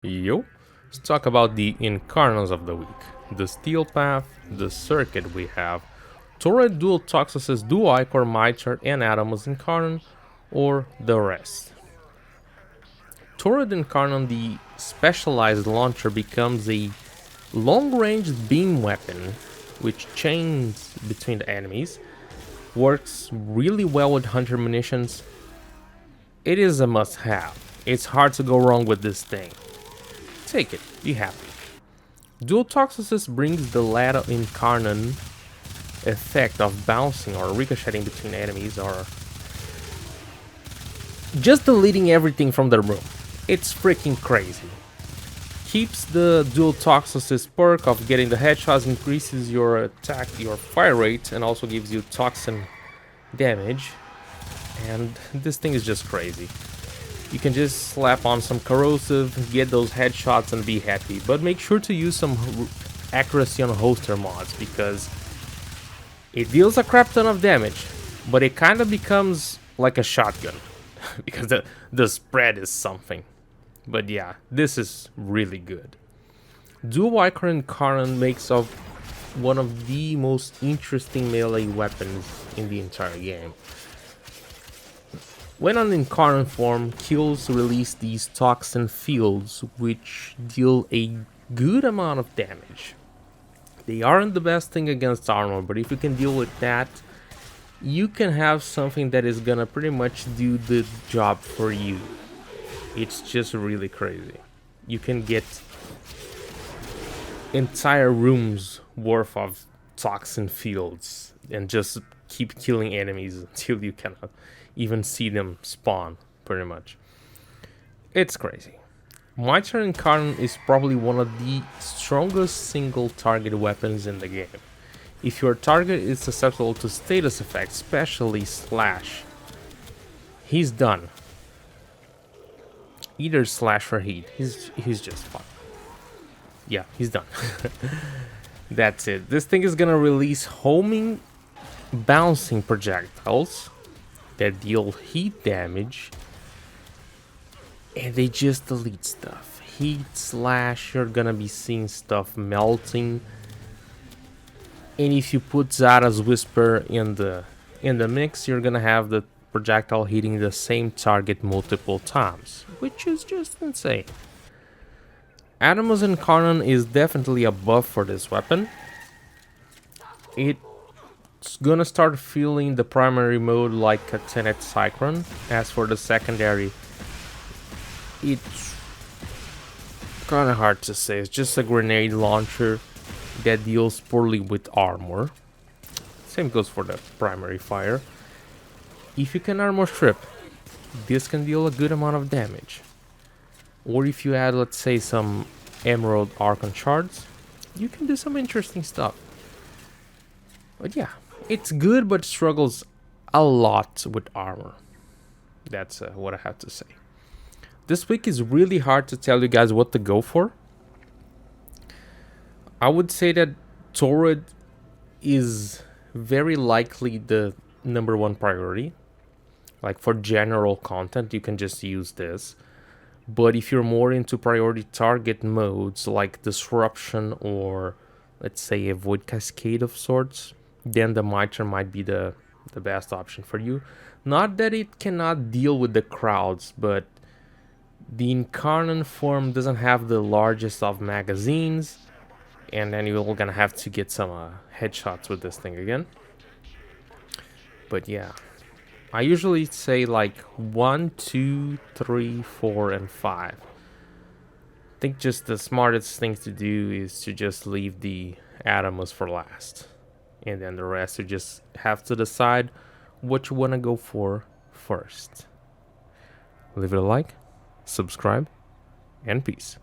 Yo, let's talk about the Incarnons of the week. The Steel Path, the Circuit we have, Torid Dual Toxocyst, Dual Ichor, Mitre, and Atomos Incarnon, or the rest. Torid Incarnon, the specialized launcher, becomes a long-range beam weapon which chains between the enemies, works really well with hunter munitions. It is a must-have. It's hard to go wrong with this thing. Take it, be happy. Dual Toxicus brings the latter Incarnon effect of bouncing or ricocheting between enemies or just deleting everything from the room. It's freaking crazy. Keeps the Dual Toxicus perk of getting the headshots, increases your attack, your fire rate, and also gives you toxin damage. And this thing is just crazy. You can just slap on some corrosive, get those headshots and be happy. But make sure to use some accuracy on holster mods because it deals a crap ton of damage, but it kind of becomes like a shotgun because the spread is something. But yeah, this is really good. Dual Ichor Incarnon makes of one of the most interesting melee weapons in the entire game. When on Incarnon form, kills release these toxin fields which deal a good amount of damage. They aren't the best thing against armor, but if you can deal with that, you can have something that is gonna pretty much do the job for you. It's just really crazy. You can get entire rooms worth of toxin fields and just keep killing enemies until you cannot even see them spawn, pretty much. It's crazy. Mitre Incarnon is probably one of the strongest single target weapons in the game. If your target is susceptible to status effects, especially slash, he's done. Either slash or heat, he's just fine. Yeah, he's done. That's it. This thing is gonna release homing, bouncing projectiles that deal heat damage, and they just delete stuff. Heat slash, you're gonna be seeing stuff melting, and if you put Zara's Whisper in the mix, you're gonna have the projectile hitting the same target multiple times, which is just insane. Atomos Incarnon is definitely a buff for this weapon. It's gonna start feeling the primary mode like a Tenet Cyclone. As for the secondary, it's kinda hard to say. It's just a grenade launcher that deals poorly with armor. Same goes for the primary fire. If you can armor strip, this can deal a good amount of damage. Or if you add, let's say, some Emerald Archon shards, you can do some interesting stuff. But yeah, it's good but struggles a lot with armor. That's what I have to say. This week is really hard to tell you guys what to go for. I would say that Torid is very likely the #1 priority. Like for general content, you can just use this. But if you're more into priority target modes like Disruption or let's say a Void Cascade of sorts, then the Mitre might be the best option for you. Not that it cannot deal with the crowds, but the Incarnon form doesn't have the largest of magazines, and then you're gonna have to get some headshots with this thing again. But yeah, I usually say like 1, 2, 3, 4, and 5. I think just the smartest thing to do is to just leave the Atomos for last. And then the rest you just have to decide what you want to go for first. Leave it a like, subscribe, and peace.